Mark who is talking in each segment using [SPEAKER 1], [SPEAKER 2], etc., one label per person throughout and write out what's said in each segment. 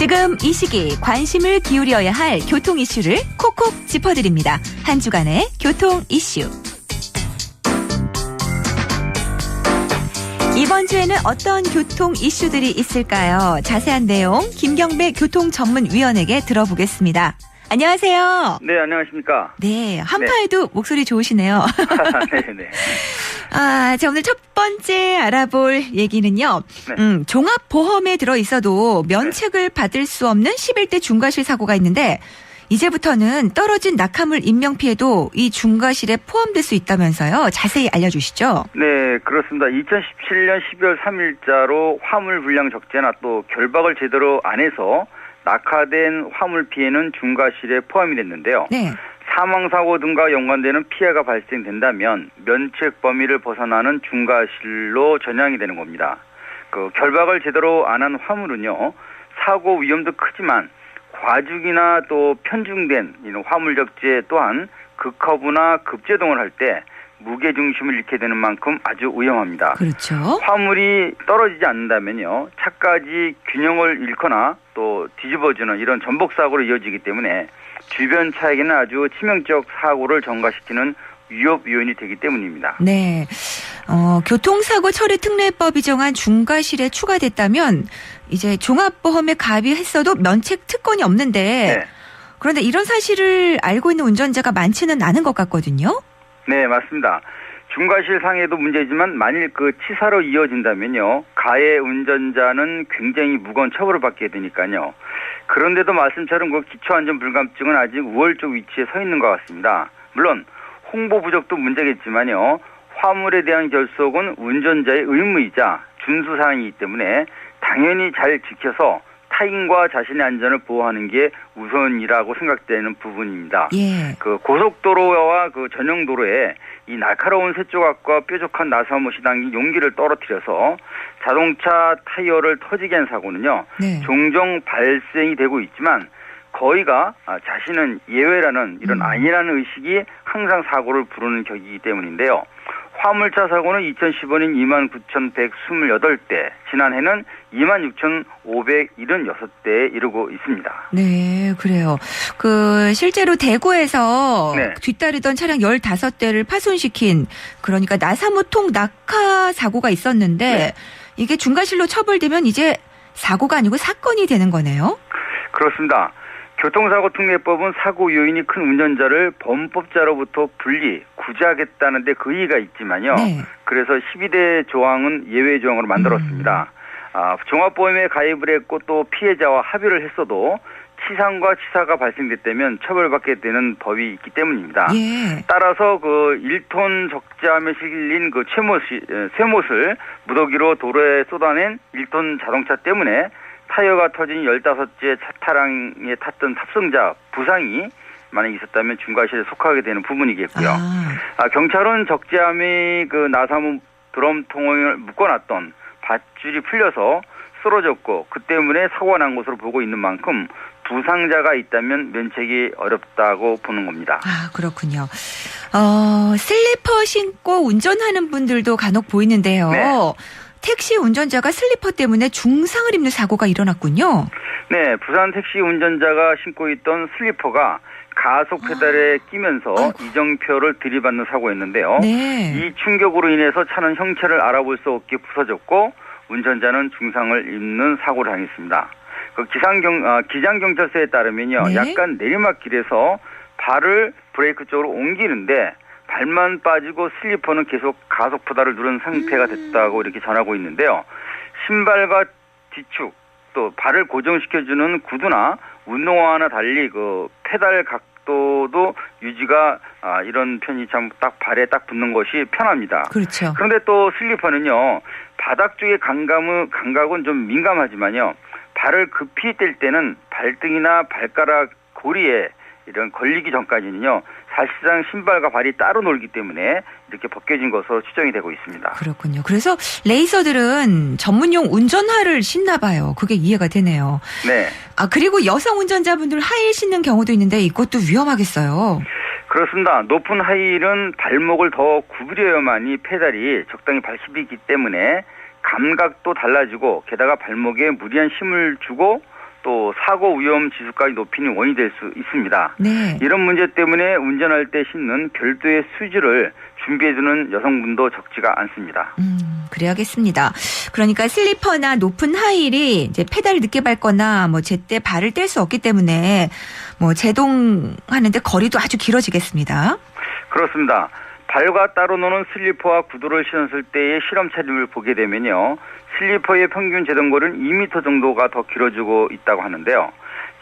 [SPEAKER 1] 지금 이 시기 관심을 기울여야 할 교통 이슈를 콕콕 짚어드립니다. 한 주간의 교통 이슈. 이번 주에는 어떤 교통 이슈들이 있을까요? 자세한 내용 김경배 교통전문위원에게 들어보겠습니다. 안녕하세요.
[SPEAKER 2] 네, 안녕하십니까.
[SPEAKER 1] 네, 한파에도 목소리 좋으시네요.
[SPEAKER 2] 네.
[SPEAKER 1] 자, 오늘 첫 번째 알아볼 얘기는요.
[SPEAKER 2] 네.
[SPEAKER 1] 종합보험에 들어있어도 면책을 받을 수 없는 11대 중과실 사고가 있는데 이제부터는 떨어진 낙하물 인명피해도 이 중과실에 포함될 수 있다면서요. 자세히 알려주시죠.
[SPEAKER 2] 네, 그렇습니다. 2017년 12월 3일자로 화물 불량 적재나 또 결박을 제대로 안 해서 낙하된 화물 피해는 중과실에 포함이 됐는데요.
[SPEAKER 1] 네.
[SPEAKER 2] 사망사고 등과 연관되는 피해가 발생된다면 면책 범위를 벗어나는 중과실로 전향이 되는 겁니다. 결박을 제대로 안 한 화물은요, 사고 위험도 크지만 과중이나 또 편중된 이런 화물 적재 또한 급커브나 급제동을 할 때 무게 중심을 잃게 되는 만큼 아주 위험합니다.
[SPEAKER 1] 그렇죠.
[SPEAKER 2] 화물이 떨어지지 않는다면요, 차까지 균형을 잃거나 또 뒤집어지는 이런 전복 사고로 이어지기 때문에 주변 차에게는 아주 치명적 사고를 전가시키는 위협 요인이 되기 때문입니다.
[SPEAKER 1] 네. 교통사고 처리 특례법이 정한 중과실에 추가됐다면 이제 종합보험에 가입했어도 면책 특권이 없는데
[SPEAKER 2] 네.
[SPEAKER 1] 그런데 이런 사실을 알고 있는 운전자가 많지는 않은 것 같거든요.
[SPEAKER 2] 네, 맞습니다. 중과실 상해도 문제지만 만일 치사로 이어진다면요, 가해 운전자는 굉장히 무거운 처벌을 받게 되니까요. 그런데도 말씀처럼 기초안전불감증은 아직 우월적 위치에 서 있는 것 같습니다. 물론 홍보 부족도 문제겠지만요, 화물에 대한 결속은 운전자의 의무이자 준수사항이기 때문에 당연히 잘 지켜서 타인과 자신의 안전을 보호하는 게 우선이라고 생각되는 부분입니다.
[SPEAKER 1] 예.
[SPEAKER 2] 고속도로와 전용도로에 이 날카로운 쇳조각과 뾰족한 나사못이 담긴 용기를 떨어뜨려서 자동차 타이어를 터지게 한 사고는요,
[SPEAKER 1] 네.
[SPEAKER 2] 종종 발생이 되고 있지만 거의가 자신은 예외라는 이런 아니라는 의식이 항상 사고를 부르는 격이기 때문인데요. 화물차 사고는 2015년 29,128대, 지난해는 26,576대에 이르고 있습니다.
[SPEAKER 1] 네, 그래요. 실제로 대구에서
[SPEAKER 2] 네.
[SPEAKER 1] 뒤따르던 차량 15대를 파손시킨, 그러니까 나사무통 낙하 사고가 있었는데
[SPEAKER 2] 네.
[SPEAKER 1] 이게 중과실로 처벌되면 이제 사고가 아니고 사건이 되는 거네요?
[SPEAKER 2] 그렇습니다. 교통사고특례법은 사고 요인이 큰 운전자를 범법자로부터 구제하겠다는 데 그 이의가 있지만요.
[SPEAKER 1] 네.
[SPEAKER 2] 그래서 12대 조항은 예외 조항으로 만들었습니다. 종합보험에 가입을 했고 또 피해자와 합의를 했어도 치상과 치사가 발생됐다면 처벌받게 되는 법이 있기 때문입니다.
[SPEAKER 1] 예.
[SPEAKER 2] 따라서 1톤 적재함에 실린 쇠못을 무더기로 도로에 쏟아낸 1톤 자동차 때문에 타이어가 터진 15째 차타랑에 탔던 탑승자 부상이 만약 있었다면 중과실에 속하게 되는 부분이겠고요. 경찰은 적재함이 나사무 드럼통을 묶어놨던 밧줄이 풀려서 쓰러졌고 그 때문에 사고가 난 것으로 보고 있는 만큼 부상자가 있다면 면책이 어렵다고 보는 겁니다.
[SPEAKER 1] 그렇군요. 슬리퍼 신고 운전하는 분들도 간혹 보이는데요.
[SPEAKER 2] 네.
[SPEAKER 1] 택시 운전자가 슬리퍼 때문에 중상을 입는 사고가 일어났군요.
[SPEAKER 2] 네, 부산 택시 운전자가 신고 있던 슬리퍼가 가속 페달에 끼면서 이정표를 들이받는 사고였는데요.
[SPEAKER 1] 네.
[SPEAKER 2] 이 충격으로 인해서 차는 형체를 알아볼 수 없게 부서졌고 운전자는 중상을 입는 사고를 당했습니다. 기장경찰서에 따르면요,
[SPEAKER 1] 네.
[SPEAKER 2] 약간 내리막길에서 발을 브레이크 쪽으로 옮기는데 발만 빠지고 슬리퍼는 계속 가속 페달을 누른 상태가 됐다고 이렇게 전하고 있는데요. 신발과 뒤축 또 발을 고정시켜주는 구두나 운동화나 달리 페달 각도도 유지가 이런 편이 참 딱 발에 딱 붙는 것이 편합니다.
[SPEAKER 1] 그렇죠.
[SPEAKER 2] 그런데 또 슬리퍼는요, 바닥 쪽의 감각은 좀 민감하지만요, 발을 급히 뗄 때는 발등이나 발가락 고리에 이런 걸리기 전까지는요, 사실상 신발과 발이 따로 놀기 때문에 이렇게 벗겨진 것으로 추정이 되고 있습니다.
[SPEAKER 1] 그렇군요. 그래서 레이서들은 전문용 운전화를 신나 봐요. 그게 이해가 되네요.
[SPEAKER 2] 네.
[SPEAKER 1] 그리고 여성 운전자분들 하이힐 신는 경우도 있는데 이것도 위험하겠어요.
[SPEAKER 2] 그렇습니다. 높은 하이힐은 발목을 더 구부려야만이 페달이 적당히 밟히기 때문에 감각도 달라지고 게다가 발목에 무리한 힘을 주고 또 사고 위험 지수까지 높이는 원인이 될 수 있습니다.
[SPEAKER 1] 네.
[SPEAKER 2] 이런 문제 때문에 운전할 때 신는 별도의 수지를 준비해두는 여성분도 적지가 않습니다.
[SPEAKER 1] 그래야겠습니다. 그러니까 슬리퍼나 높은 하이힐이 이제 페달을 늦게 밟거나 뭐 제때 발을 뗄 수 없기 때문에 뭐 제동하는데 거리도 아주 길어지겠습니다.
[SPEAKER 2] 그렇습니다. 발과 따로 노는 슬리퍼와 구두를 신었을 때의 실험 차림을 보게 되면요. 슬리퍼의 평균 제동거리는 2m 정도가 더 길어지고 있다고 하는데요.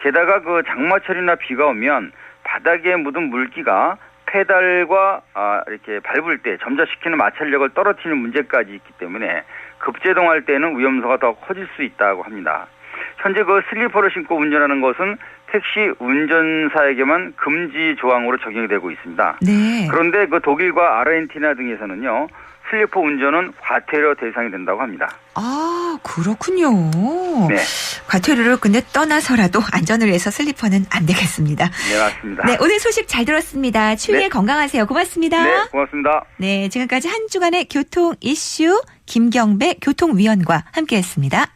[SPEAKER 2] 게다가 그 장마철이나 비가 오면 바닥에 묻은 물기가 페달과 이렇게 밟을 때 점자시키는 마찰력을 떨어뜨리는 문제까지 있기 때문에 급제동할 때는 위험도가 더 커질 수 있다고 합니다. 현재 그 슬리퍼를 신고 운전하는 것은 택시 운전사에게만 금지 조항으로 적용이 되고 있습니다.
[SPEAKER 1] 네.
[SPEAKER 2] 그런데 그 독일과 아르헨티나 등에서는요. 슬리퍼 운전은 과태료 대상이 된다고 합니다.
[SPEAKER 1] 아, 그렇군요.
[SPEAKER 2] 네.
[SPEAKER 1] 과태료를 근데 떠나서라도 안전을 위해서 슬리퍼는 안 되겠습니다.
[SPEAKER 2] 네, 맞습니다.
[SPEAKER 1] 네, 오늘 소식 잘 들었습니다. 추위에
[SPEAKER 2] 네.
[SPEAKER 1] 건강하세요. 고맙습니다.
[SPEAKER 2] 네, 고맙습니다.
[SPEAKER 1] 네, 지금까지 한 주간의 교통 이슈 김경배 교통위원과 함께했습니다.